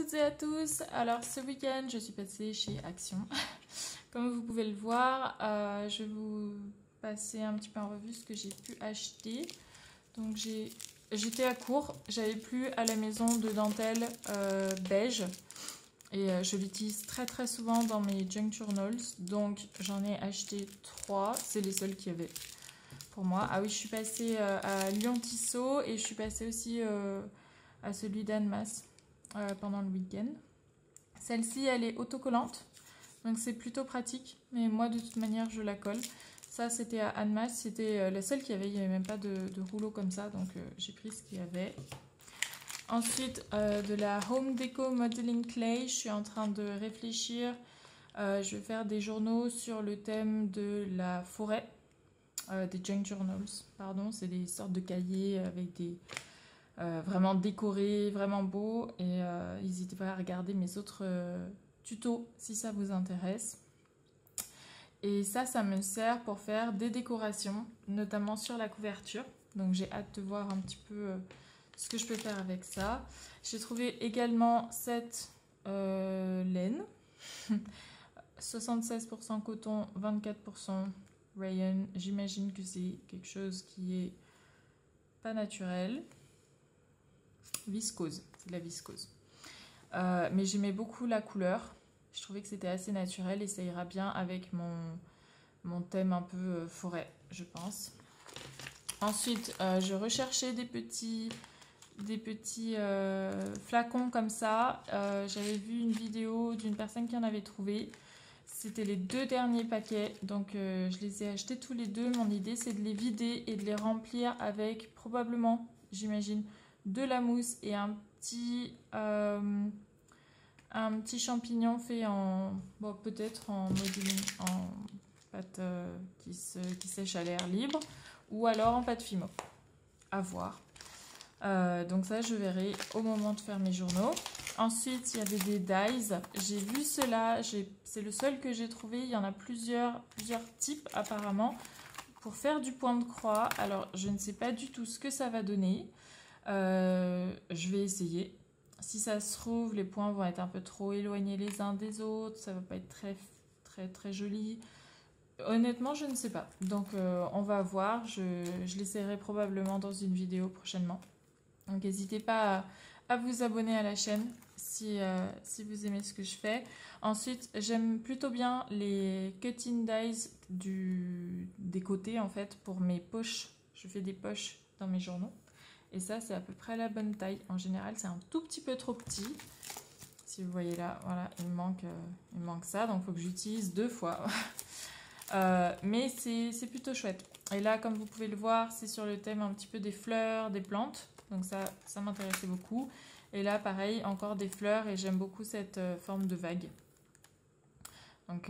toutes et à tous. Alors ce week-end je suis passée chez Action. Comme vous pouvez le voir, je vais vous passer un petit peu en revue ce que j'ai pu acheter. Donc j'étais à court, j'avais plus à la maison de dentelle beige. Et je l'utilise très souvent dans mes junk journals. Donc j'en ai acheté 3, c'est les seuls qu'il y avait pour moi. Ah oui, je suis passée à Lyon Tissot et je suis passée aussi à celui d'Annemasse pendant le week-end. Celle-ci, elle est autocollante, donc c'est plutôt pratique, mais moi de toute manière je la colle. Ça c'était à Annemasse, c'était la seule qu'il y avait, il n'y avait même pas de rouleau comme ça, donc j'ai pris ce qu'il y avait. Ensuite, de la Home Deco Modeling Clay, je suis en train de réfléchir. Je vais faire des journaux sur le thème de la forêt, des junk journals, pardon. C'est des sortes de cahiers avec des vraiment décorés, vraiment beaux. Et n'hésitez pas à regarder mes autres tutos si ça vous intéresse. Et ça me sert pour faire des décorations, notamment sur la couverture. Donc j'ai hâte de voir un petit peu ce que je peux faire avec ça. J'ai trouvé également cette laine. 76% coton, 24% rayon. J'imagine que c'est quelque chose qui est pas naturel. Viscose, c'est de la viscose. Mais j'aimais beaucoup la couleur. Je trouvais que c'était assez naturel et ça ira bien avec mon thème un peu forêt, je pense. Ensuite, je recherchais des petits flacons comme ça. J'avais vu une vidéo d'une personne qui en avait trouvé. C'était les 2 derniers paquets, donc je les ai achetés tous les deux. Mon idée, c'est de les vider et de les remplir avec probablement, j'imagine, de la mousse et un petit champignon fait en, bon, peut-être en modeling, en pâte qui sèche à l'air libre, ou alors en pâte Fimo. À voir. Donc ça, je verrai au moment de faire mes journaux. Ensuite, il y avait des dies. J'ai vu cela. C'est le seul que j'ai trouvé. Il y en a plusieurs types apparemment pour faire du point de croix. Alors, je ne sais pas du tout ce que ça va donner. Je vais essayer. Si ça se trouve, les points vont être un peu trop éloignés les uns des autres. Ça va pas être très joli. Honnêtement, je ne sais pas. Donc, on va voir. Je l'essaierai probablement dans une vidéo prochainement. Donc n'hésitez pas à vous abonner à la chaîne si vous aimez ce que je fais. Ensuite, j'aime plutôt bien les cutting dies des côtés en fait pour mes poches. Je fais des poches dans mes journaux. Et ça, c'est à peu près la bonne taille. En général, c'est un tout petit peu trop petit. Si vous voyez là, voilà, il me manque ça. Donc il faut que j'utilise 2 fois. Mais c'est plutôt chouette. Et là, comme vous pouvez le voir, c'est sur le thème un petit peu des fleurs, des plantes. Donc ça m'intéressait beaucoup. Et là, pareil, encore des fleurs et j'aime beaucoup cette forme de vague. Donc,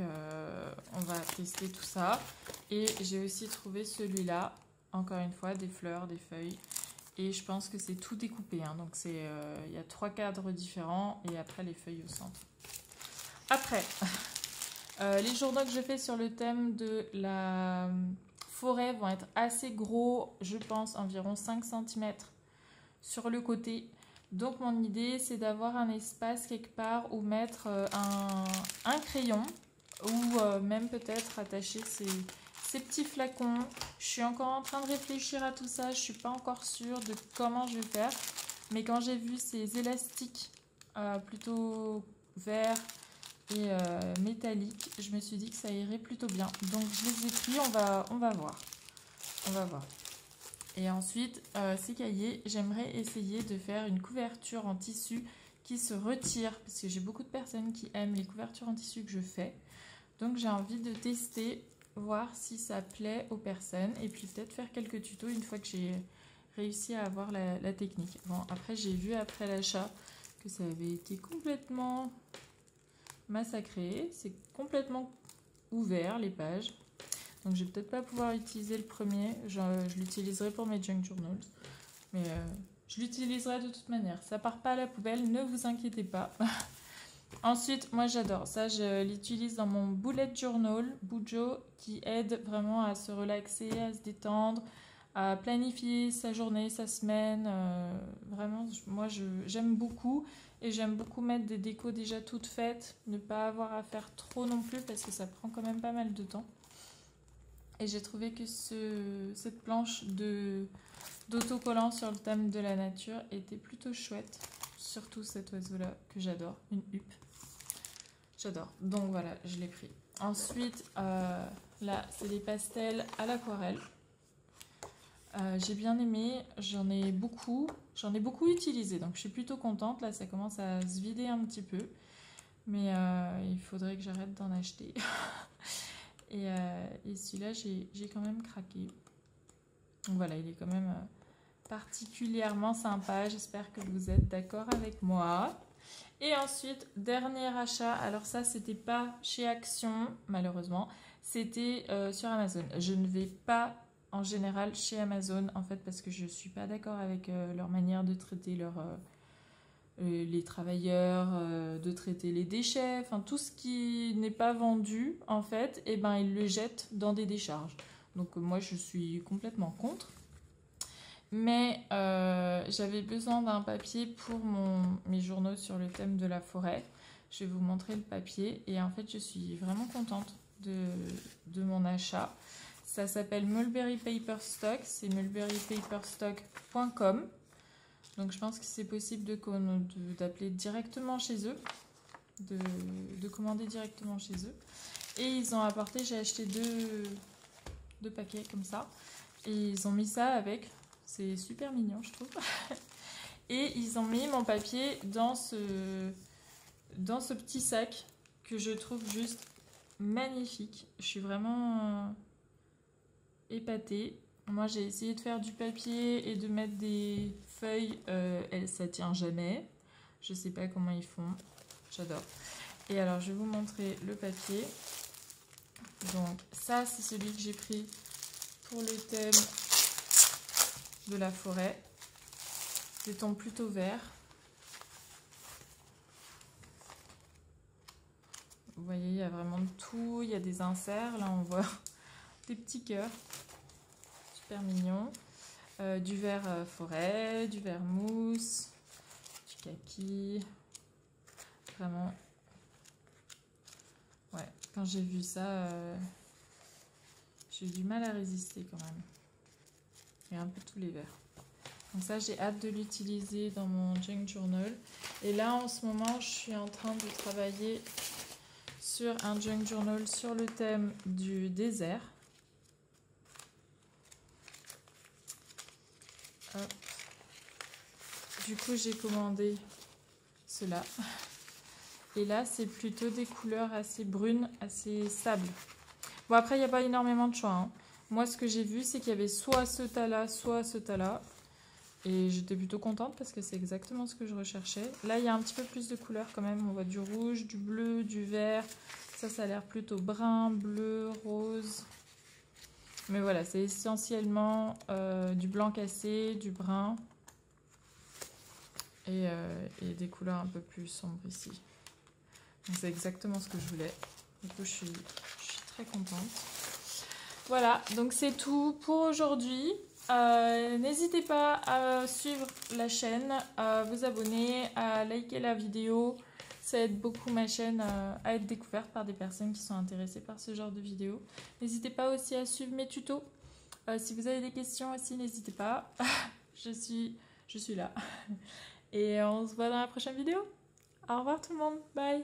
on va tester tout ça. Et j'ai aussi trouvé celui-là, encore une fois, des fleurs, des feuilles. Et je pense que c'est tout découpé. Hein. Donc, il y a 3 cadres différents et après les feuilles au centre. Après, les journaux que je fais sur le thème de la forêt vont être assez gros, je pense, environ 5 cm. Sur le côté. Donc mon idée c'est d'avoir un espace quelque part où mettre un crayon ou même peut-être attacher ces petits flacons. Je suis encore en train de réfléchir à tout ça, je suis pas encore sûre de comment je vais faire, mais quand j'ai vu ces élastiques plutôt verts et métalliques, je me suis dit que ça irait plutôt bien. Donc je les ai pris, on va voir. Et ensuite, ces cahiers, j'aimerais essayer de faire une couverture en tissu qui se retire, parce que j'ai beaucoup de personnes qui aiment les couvertures en tissu que je fais. Donc j'ai envie de tester, voir si ça plaît aux personnes, et puis peut-être faire quelques tutos une fois que j'ai réussi à avoir la technique. Bon, après j'ai vu après l'achat que ça avait été complètement massacré, c'est complètement ouvert les pages. Donc je vais peut-être pas pouvoir utiliser le premier, je l'utiliserai pour mes junk journals, mais je l'utiliserai de toute manière. Ça part pas à la poubelle, ne vous inquiétez pas. Ensuite, moi j'adore ça, je l'utilise dans mon bullet journal, Bujo, qui aide vraiment à se relaxer, à se détendre, à planifier sa journée, sa semaine. Vraiment, moi j'aime beaucoup Et j'aime beaucoup mettre des décos déjà toutes faites, ne pas avoir à faire trop non plus parce que ça prend quand même pas mal de temps. Et j'ai trouvé que cette planche d'autocollant sur le thème de la nature était plutôt chouette. Surtout cet oiseau-là que j'adore, une huppe. J'adore. Donc voilà, je l'ai pris. Ensuite, là, c'est des pastels à l'aquarelle. J'ai bien aimé, j'en ai beaucoup utilisé, donc je suis plutôt contente. Là, ça commence à se vider un petit peu, mais il faudrait que j'arrête d'en acheter. Et celui-là, j'ai quand même craqué. Donc voilà, il est quand même particulièrement sympa. J'espère que vous êtes d'accord avec moi. Et ensuite, dernier achat. Alors ça, c'était pas chez Action, malheureusement. C'était sur Amazon. Je ne vais pas en général chez Amazon, en fait, parce que je suis pas d'accord avec leur manière de traiter les travailleurs, de traiter les déchets, enfin tout ce qui n'est pas vendu, en fait, et ben ils le jettent dans des décharges. Donc moi, je suis complètement contre. Mais j'avais besoin d'un papier pour mes journaux sur le thème de la forêt. Je vais vous montrer le papier et en fait je suis vraiment contente de mon achat. Ça s'appelle Mulberry Paper Stock, c'est mulberrypaperstock.com. Donc je pense que c'est possible d'appeler directement chez eux, de commander directement chez eux. Et ils ont apporté, j'ai acheté deux paquets comme ça. Et ils ont mis ça avec... C'est super mignon, je trouve. Et ils ont mis mon papier dans ce petit sac que je trouve juste magnifique. Je suis vraiment épatée. Moi, j'ai essayé de faire du papier et de mettre des feuilles. Ça tient jamais. Je sais pas comment ils font. J'adore. Et alors, je vais vous montrer le papier. Donc, ça, c'est celui que j'ai pris pour le thème de la forêt, des tons plutôt verts. Vous voyez, il y a vraiment de tout, il y a des inserts, là on voit des petits cœurs, super mignons, du vert forêt, du vert mousse, du kaki, vraiment, ouais, quand j'ai vu ça, j'ai eu du mal à résister quand même. Et un peu tous les verts. Donc ça, j'ai hâte de l'utiliser dans mon junk journal. Et là, en ce moment, je suis en train de travailler sur un junk journal sur le thème du désert. Hop. Du coup, j'ai commandé cela. Et là, c'est plutôt des couleurs assez brunes, assez sable. Bon, après, il n'y a pas énormément de choix, hein. Moi, ce que j'ai vu, c'est qu'il y avait soit ce tas-là, soit ce tas-là. Et j'étais plutôt contente parce que c'est exactement ce que je recherchais. Là, il y a un petit peu plus de couleurs quand même. On voit du rouge, du bleu, du vert. Ça a l'air plutôt brun, bleu, rose. Mais voilà, c'est essentiellement du blanc cassé, du brun. Et des couleurs un peu plus sombres ici. C'est exactement ce que je voulais. Du coup, je suis très contente. Voilà, donc c'est tout pour aujourd'hui. N'hésitez pas à suivre la chaîne, à vous abonner, à liker la vidéo. Ça aide beaucoup ma chaîne à être découverte par des personnes qui sont intéressées par ce genre de vidéos. N'hésitez pas aussi à suivre mes tutos. Si vous avez des questions aussi, n'hésitez pas. je suis là. Et on se voit dans la prochaine vidéo. Au revoir tout le monde. Bye.